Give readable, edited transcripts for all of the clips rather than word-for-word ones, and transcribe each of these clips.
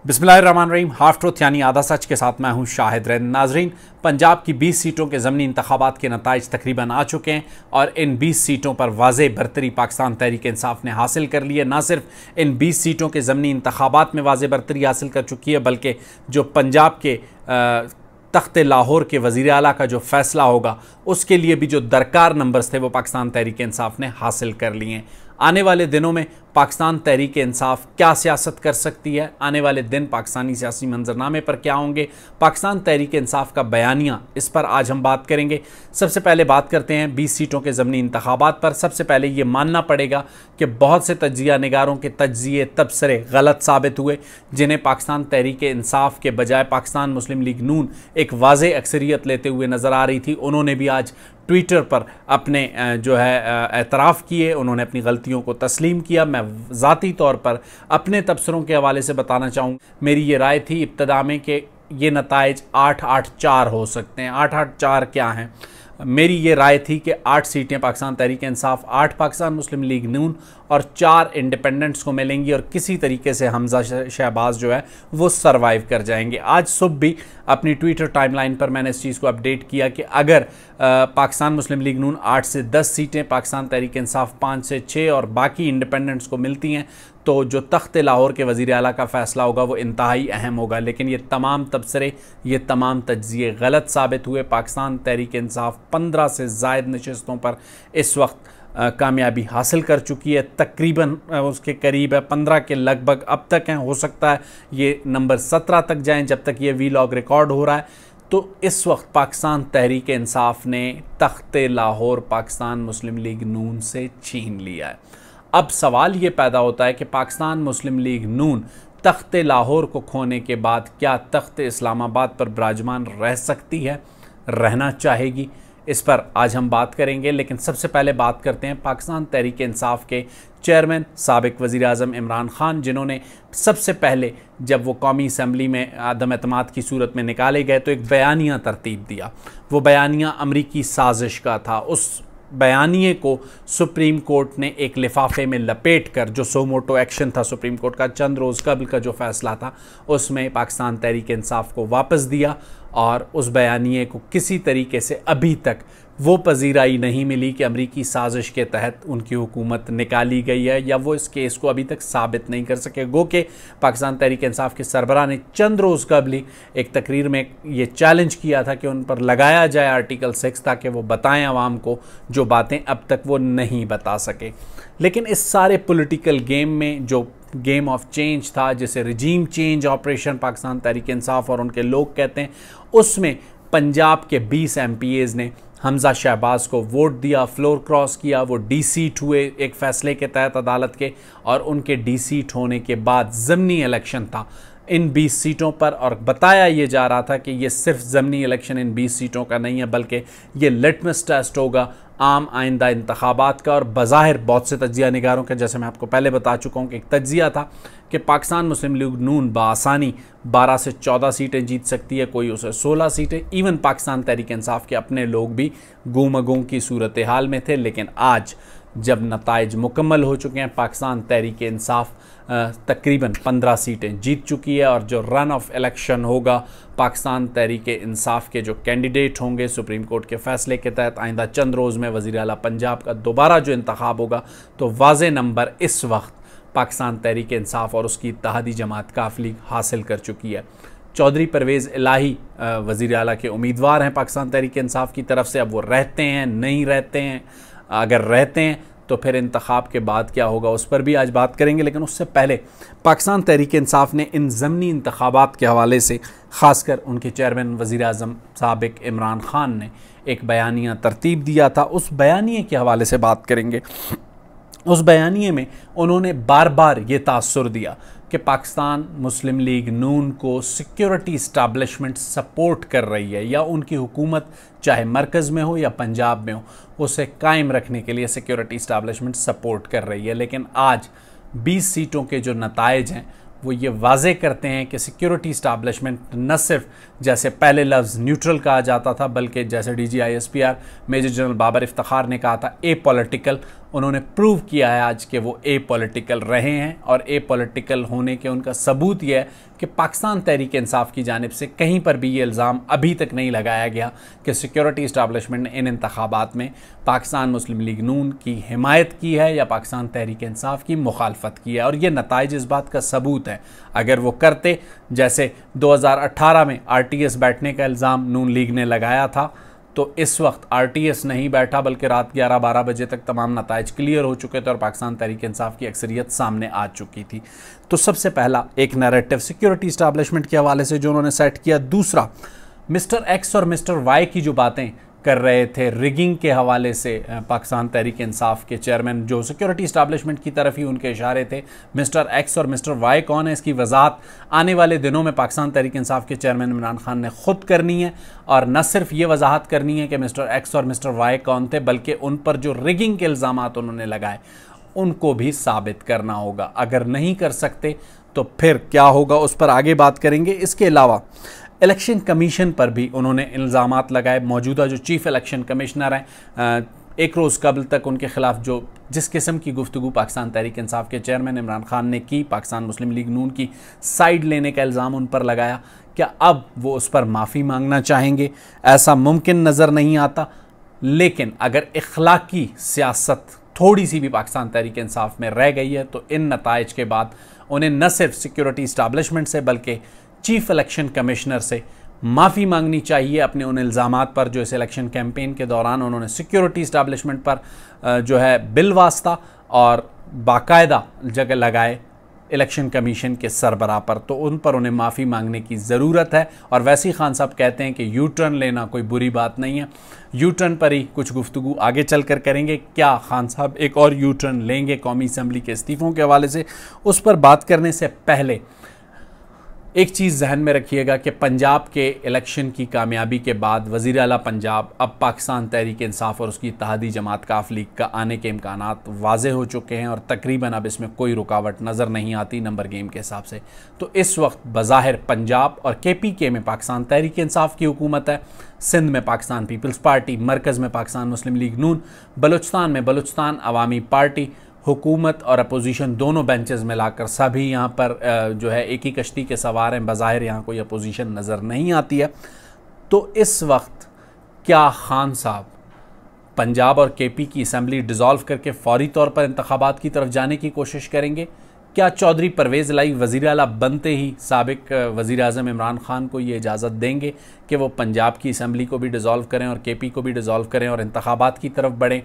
बिस्मिल्लाहिर्रहमानिर्रहीम। Half truth यानी आधा सच के साथ मैं हूं शाहिद रैन। नाजरीन, पंजाब की 20 सीटों के ज़मीनी इंतखाबात के नताइज तकरीबन आ चुके हैं और इन 20 सीटों पर वाज़ेह बरतरी पाकिस्तान तहरीक इंसाफ ने हासिल कर ली है। ना सिर्फ इन 20 सीटों के ज़मीनी इंतखाबात में वाज़ेह बरतरी हासिल कर चुकी है, बल्कि जो पंजाब के तख्त लाहौर के वज़ीर आला का जो फ़ैसला होगा उसके लिए भी जो दरकार नंबर्स थे वो पाकिस्तान तहरीक इंसाफ ने हासिल कर लिए हैं। आने वाले दिनों में पाकिस्तान तहरीक इंसाफ क्या सियासत कर सकती है, आने वाले दिन पाकिस्तानी सियासी मंजरनामे पर क्या होंगे, पाकिस्तान तहरीक इंसाफ का बयानिया, इस पर आज हम बात करेंगे। सबसे पहले बात करते हैं 20 सीटों के ज़मीनी इंतखाबात पर। सबसे पहले ये मानना पड़ेगा कि बहुत से तज्जिया निगारों के तज्जिए तबसरे गलत साबित हुए, जिन्हें पाकिस्तान तहरीक इंसाफ के बजाय पाकिस्तान मुस्लिम लीग नून एक वाज़ेह अक्सरियत लेते हुए नज़र आ रही थी। उन्होंने भी आज ट्विटर पर अपने जो है एतराफ़ किए, उन्होंने अपनी गलतियों को तस्लीम किया। मैं ज़ाती तौर पर अपने तबसरों के हवाले से बताना चाहूँ, मेरी ये राय थी इब्तदा में कि ये नताइज 8-8-4 हो सकते हैं। 8-8-4 क्या हैं? मेरी ये राय थी कि 8 सीटें पाकिस्तान तहरीक इंसाफ, 8 पाकिस्तान मुस्लिम लीग नून और 4 इंडिपेंडेंट्स को मिलेंगी और किसी तरीके से हमजा शहबाज जो है वो सरवाइव कर जाएंगे। आज सुबह भी अपनी ट्विटर टाइमलाइन पर मैंने इस चीज़ को अपडेट किया कि अगर पाकिस्तान मुस्लिम लीग नून 8 से 10 सीटें, पाकिस्तान तहरीक इंसाफ 5 से 6 और बाकी इंडिपेंडेंट्स को मिलती हैं तो जो तख्त लाहौर के वज़ीर आला का फ़ैसला होगा वो इंतहाई अहम होगा। लेकिन ये तमाम तबसरे, ये तमाम तज्जिए गलत साबित हुए। पाकिस्तान तहरीक इंसाफ 15 से ज़ायद नशस्तों पर इस वक्त कामयाबी हासिल कर चुकी है, तकरीबन उसके करीब है, 15 के लगभग अब तक हैं। हो सकता है ये नंबर 17 तक जाएं जब तक ये वीलॉग रिकॉर्ड हो रहा है। तो इस वक्त पाकिस्तान तहरीक इंसाफ ने तख्त लाहौर पाकिस्तान मुस्लिम लीग नून से छीन लिया है। अब सवाल ये पैदा होता है कि पाकिस्तान मुस्लिम लीग नून तख्त लाहौर को खोने के बाद क्या तख्त इस्लामाबाद पर विराजमान रह सकती है, रहना चाहेगी? इस पर आज हम बात करेंगे। लेकिन सबसे पहले बात करते हैं पाकिस्तान तहरीक इंसाफ के चेयरमैन साबिक वज़ीर आज़म इमरान खान, जिन्होंने सबसे पहले जब वो कौमी असम्बली में अदम एतमाद की सूरत में निकाले गए तो एक बयानिया तरतीब दिया। वो बयानिया अमरीकी साजिश का था। उस बयानिए को सुप्रीम कोर्ट ने एक लिफाफे में लपेट कर, जो सोमोटो एक्शन था सुप्रीम कोर्ट का चंद रोज़ कबल का जो फ़ैसला था, उसमें पाकिस्तान तहरीक इंसाफ को वापस दिया और उस बयानिए को किसी तरीके से अभी तक वो पजीराई नहीं मिली कि अमरीकी साजिश के तहत उनकी हुकूमत निकाली गई है, या वो इस केस को अभी तक साबित नहीं कर सके। गो के पाकिस्तान तहरीक इंसाफ के सरबराह ने चंद रोज़ कबल ही एक तकरीर में ये चैलेंज किया था कि उन पर लगाया जाए आर्टिकल 6 ताकि वो बताएं आवाम को जो बातें अब तक वो नहीं बता सके। लेकिन इस सारे पॉलिटिकल गेम में जो गेम ऑफ चेंज था, जिसे regime change operation Pakistan Tehreek Insaf और उनके लोग कहते हैं, उसमें पंजाब के 20 MPAs ने हमजा शहबाज को वोट दिया, फ्लोर क्रॉस किया, वो डी-सीट हुए एक फ़ैसले के तहत अदालत के, और उनके डी-सीट होने के बाद ज़मीनी इलेक्शन था इन 20 सीटों पर। और बताया ये जा रहा था कि ये सिर्फ ज़मीनी इलेक्शन इन 20 सीटों का नहीं है, बल्कि ये लिटमस टेस्ट होगा आम आइंदा इंतखाबात का। और बज़ाहिर बहुत से तज्जिया निगारों के, जैसे मैं आपको पहले बता चुका हूँ कि एक तज्जिया था कि पाकिस्तान मुस्लिम लीग नून बासानी 12 से 14 सीटें जीत सकती है, कोई उसे 16 सीटें। इवन पाकिस्तान तहरीक इंसाफ के अपने लोग भी गूमगूं की सूरत हाल में थे। लेकिन आज जब नताइज मुकम्मल हो चुके हैं, पाकिस्तान तहरीक इंसाफ तकरीबन 15 सीटें जीत चुकी है और जो रन ऑफ इलेक्शन होगा, पाकिस्तान तहरीक इंसाफ के जो कैंडिडेट होंगे सुप्रीम कोर्ट के फ़ैसले के तहत आइंदा चंद रोज़ में वज़ीर आला पंजाब का दोबारा जो इंतखाब होगा, तो वाज़ेह नंबर इस वक्त पाकिस्तान तहरीक इंसाफ और उसकी इत्तेहादी जमात काफ लीग हासिल कर चुकी है। चौधरी परवेज़ इलाही वज़ीर आला के उम्मीदवार हैं पाकिस्तान तहरीक इंसाफ की तरफ से। अब वो रहते हैं, नहीं रहते हैं, अगर रहते हैं तो फिर इंतखाब के बाद क्या होगा उस पर भी आज बात करेंगे। लेकिन उससे पहले पाकिस्तान तहरीक इंसाफ ने इन ज़मीनी इंतखाबात के हवाले से ख़ासकर उनके चेयरमैन वज़ीर आज़म साबिक इमरान खान ने एक बयानिया तरतीब दिया था। उस बयानिए के हवाले से बात करेंगे। उस बयानिए में उन्होंने बार बार ये तासुर दिया कि पाकिस्तान मुस्लिम लीग नून को सिक्योरिटी इस्टेब्लिशमेंट सपोर्ट कर रही है, या उनकी हुकूमत चाहे मरकज़ में हो या पंजाब में हो, उसे कायम रखने के लिए सिक्योरिटी इस्टेब्लिशमेंट सपोर्ट कर रही है। लेकिन आज 20 सीटों के जो नताइज हैं वो ये वाज़े करते हैं कि सिक्योरिटी इस्टेब्लिशमेंट न सिर्फ जैसे पहले लफ्ज़ न्यूट्रल कहा जाता था, बल्कि जैसे DG ISPR major general Babar Iftikhar ने कहा था, ए पॉलिटिकल उन्होंने प्रूव किया है आज कि वो ए पॉलिटिकल रहे हैं, और ए पॉलिटिकल होने के उनका सबूत यह है कि पाकिस्तान तहरीक इंसाफ की जानिब से कहीं पर भी ये इल्ज़ाम अभी तक नहीं लगाया गया कि सिक्योरिटी इस्टेब्लिशमेंट ने इन इंतखाबात में पाकिस्तान मुस्लिम लीग नून की हिमायत की है या पाकिस्तान तहरीक इंसाफ की मुखालफत की है, और ये नताइज इस बात का सबूत है। अगर वो करते, जैसे 2018 में RTS बैठने का इल्ज़ाम नून लीग ने लगाया था, तो इस वक्त RTS नहीं बैठा, बल्कि रात 11-12 बजे तक तमाम नताइज क्लियर हो चुके थे और पाकिस्तान तहरीक इंसाफ की अक्सरियत सामने आ चुकी थी। तो सबसे पहला एक नैरेटिव सिक्योरिटी इस्टेब्लिशमेंट के हवाले से जो उन्होंने सेट किया। दूसरा, मिस्टर एक्स और मिस्टर वाई की जो बातें कर रहे थे रिगिंग के हवाले से, पाकिस्तान तहरीक इंसाफ के चेयरमैन जो सिक्योरिटी इस्टेब्लिशमेंट की तरफ ही उनके इशारे थे। मिस्टर एक्स और मिस्टर वाई कौन है, इसकी वजाहत आने वाले दिनों में पाकिस्तान तहरीक इंसाफ के चेयरमैन इमरान खान ने खुद करनी है, और न सिर्फ ये वजाहत करनी है कि मिस्टर एक्स और मिस्टर वाई कौन थे, बल्कि उन पर जो रिगिंग के इल्ज़ामात उन्होंने लगाए उनको भी साबित करना होगा। अगर नहीं कर सकते तो फिर क्या होगा, उस पर आगे बात करेंगे। इसके अलावा इलेक्शन कमीशन पर भी उन्होंने इल्ज़ामात लगाए। मौजूदा जो चीफ इलेक्शन कमिश्नर हैं, एक रोज़ कबल तक उनके खिलाफ जो जिस किस्म की गुफ्तगू पाकिस्तान तहरीक इंसाफ के चेयरमैन इमरान खान ने की, पाकिस्तान मुस्लिम लीग नून की साइड लेने का इल्ज़ाम उन पर लगाया, क्या अब वो उस पर माफ़ी मांगना चाहेंगे? ऐसा मुमकिन नज़र नहीं आता। लेकिन अगर इखलाकी सियासत थोड़ी सी भी पाकिस्तान तहरीक इंसाफ में रह गई है, तो इन नताइज के बाद उन्हें न सिर्फ सिक्योरिटी इस्टेब्लिशमेंट से बल्कि चीफ इलेक्शन कमिश्नर से माफ़ी मांगनी चाहिए अपने उन इल्ज़ामात पर जो इस इलेक्शन कैंपेन के दौरान उन्होंने सिक्योरिटी इस्टेब्लिशमेंट पर जो है बिल वास्ता और बाकायदा जगह लगाए इलेक्शन कमीशन के सरबराह पर, तो उन पर उन्हें माफ़ी मांगने की ज़रूरत है। और वैसे ही खान साहब कहते हैं कि यू टर्न लेना कोई बुरी बात नहीं है, यू टर्न पर ही कुछ गुफ्तगू आगे चल कर करेंगे। क्या खान साहब एक और यू टर्न लेंगे कौमी असम्बली के इस्तीफ़ों के हवाले से, उस पर बात करने से पहले एक चीज़ जहन में रखिएगा कि पंजाब के इलेक्शन की कामयाबी के बाद वज़ीर आला पंजाब अब पाकिस्तान तहरीक इंसाफ और उसकी इत्तेहादी जमात काफ लीग का आने के इम्कानात वाज़े हो चुके हैं, और तकरीबन अब इसमें कोई रुकावट नज़र नहीं आती नंबर गेम के हिसाब से। तो इस वक्त बज़ाहिर पंजाब और KPK में पाकिस्तान तहरीक इंसाफ की हुकूमत है, सिंध में पाकिस्तान पीपल्स पार्टी, मरकज़ में पाकिस्तान मुस्लिम लीग नून, बलूचिस्तान में बलूचिस्तान अवामी पार्टी, हुकूमत और अपोजिशन दोनों बेंचेस मिलाकर सभी यहाँ पर जो है एक ही कश्ती के सवार हैं। बज़ाहिर यहाँ कोई अपोजिशन नज़र नहीं आती है। तो इस वक्त क्या खान साहब पंजाब और KP की असम्बली डिज़ोल्व करके फौरी तौर पर इंतखाबात की तरफ जाने की कोशिश करेंगे? क्या चौधरी परवेज़ लाई वज़ीर आला बनते ही साबिक वज़ीर आज़म इमरान खान को ये इजाज़त देंगे कि वो पंजाब की असम्बली को भी डिज़ोल्व करें और KP को भी डिज़ोल्व करें और इंतखाबात की तरफ बढ़ें?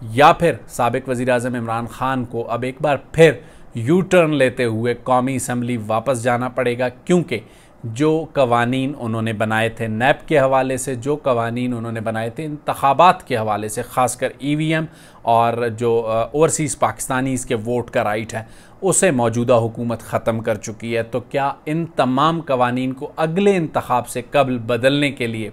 या फिर साबिक वज़ीर आज़म इमरान खान को अब एक बार फिर यू टर्न लेते हुए कौमी असम्बली वापस जाना पड़ेगा, क्योंकि जो कवानीन उन्होंने बनाए थे नैब के हवाले से, जो कवानीन उन्होंने बनाए थे इंतखाबात के हवाले से, ख़ासकर EVM और जो ओवरसीज़ पाकिस्तानीज़ के वोट का राइट है, उसे मौजूदा हुकूमत ख़त्म कर चुकी है। तो क्या इन तमाम कवानीन को अगले इंतखाब से कबल बदलने के लिए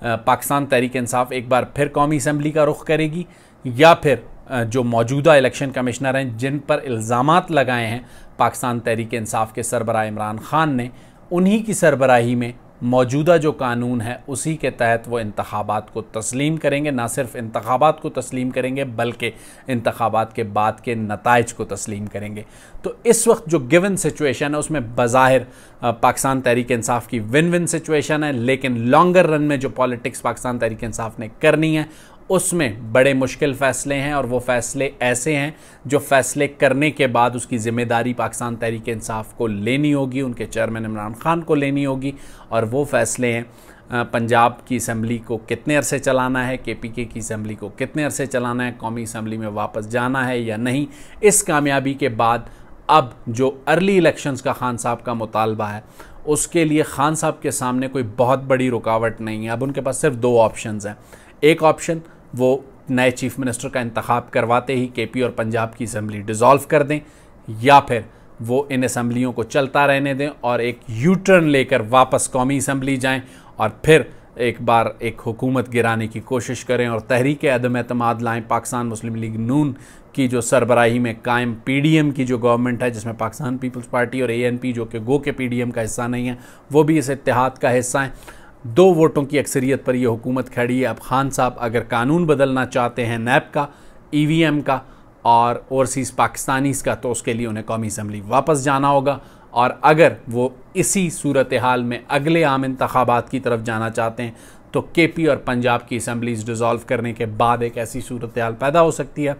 पाकिस्तान तहरीक इंसाफ एक बार फिर कौमी असम्बली का रुख करेगी, या फिर जो मौजूदा इलेक्शन कमिश्नर हैं जिन पर इल्ज़ामात लगाए हैं पाकिस्तान तहरीक इंसाफ के सरबराह इमरान खान ने, उन्हीं की सरबराही में मौजूदा जो कानून है उसी के तहत वो इंतखाबात को तस्लीम करेंगे? ना सिर्फ इंतखाबात को तस्लीम करेंगे बल्कि इंतखाबात के बाद के नताइज को तस्लीम करेंगे। तो इस वक्त जो गिवन सिचुएशन है उसमें बज़ाहिर पाकिस्तान तहरीक इंसाफ की विन विन सिचुएशन है, लेकिन लॉन्गर रन में जो पॉलिटिक्स पाकिस्तान तहरीक इंसाफ ने करनी है उसमें बड़े मुश्किल फ़ैसले हैं, और वो फ़ैसले ऐसे हैं जो फ़ैसले करने के बाद उसकी ज़िम्मेदारी पाकिस्तान तहरीक इंसाफ को लेनी होगी, उनके चेयरमैन इमरान खान को लेनी होगी। और वो फ़ैसले हैं पंजाब की असम्बली को कितने अरसे चलाना है, KPK की असम्बली को कितने अरसे चलाना है, कौमी असम्बली में वापस जाना है या नहीं। इस कामयाबी के बाद अब जो अर्ली इलेक्शंस का खान साहब का मुतालबा है उसके लिए खान साहब के सामने कोई बहुत बड़ी रुकावट नहीं है। अब उनके पास सिर्फ दो ऑप्शंस हैं। एक ऑप्शन वो नए चीफ मिनिस्टर का इंतखाब करवाते ही KP और पंजाब की असम्बली डिज़ोल्व कर दें, या फिर वो इन असम्बलियों को चलता रहने दें और एक यू टर्न लेकर वापस कौमी असम्बली जाएं और फिर एक बार एक हुकूमत गिराने की कोशिश करें और तहरीक अदम एतमाद लाएँ। पाकिस्तान मुस्लिम लीग नून की जो सरबराही में कायम PDM की जो गवर्नमेंट है, जिसमें पाकिस्तान पीपल्स पार्टी और ANP जो कि गो के PDM का हिस्सा नहीं है, वो भी इस इत्तेहाद का हिस्सा हैं। 2 वोटों की अक्सरियत पर यह हुकूमत खड़ी है। अब खान साहब अगर कानून बदलना चाहते हैं नैब का, EVM का और ओवरसीज़ पाकिस्तानीज़ का, तो उसके लिए उन्हें कौमी असम्बली वापस जाना होगा। और अगर वो इसी सूरत हाल में अगले आम इंतखाबात की तरफ जाना चाहते हैं तो KP और पंजाब की असम्बलीज़ डिज़ोल्व करने के बाद एक ऐसी सूरत हाल पैदा हो सकती है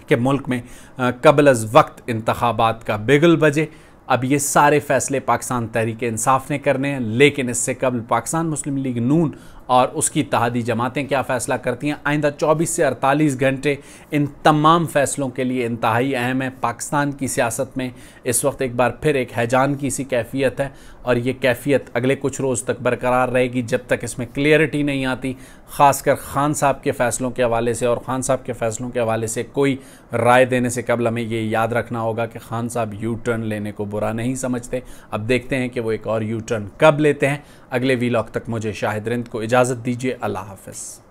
कि मुल्क में कबल अज़ वक्त इंतखाबात का बिगुल बजे। अब ये सारे फ़ैसले पाकिस्तान तहरीक इंसाफ ने करने हैं, लेकिन इससे कबल पाकिस्तान मुस्लिम लीग नून और उसकी इत्तेहादी जमातें क्या फ़ैसला करती हैं, आइंदा 24 से 48 घंटे इन तमाम फ़ैसलों के लिए इंतहाई अहम है। पाकिस्तान की सियासत में इस वक्त एक बार फिर एक हैजान की सी कैफियत है और ये कैफियत अगले कुछ रोज़ तक बरकरार रहेगी जब तक इसमें क्लियरिटी नहीं आती, ख़ासकर खान साहब के फ़ैसलों के हवाले से। और ख़ान साहब के फ़ैसलों के हवाले से कोई राय देने से कबल हमें ये याद रखना होगा कि खान साहब यू टर्न लेने को बुरा नहीं समझते। अब देखते हैं कि वो एक और यू टर्न कब लेते हैं। अगले वीलॉग तक मुझे शाहिद रिंद को इजाज़त दीजिए। अल्लाह हाफ़िज़।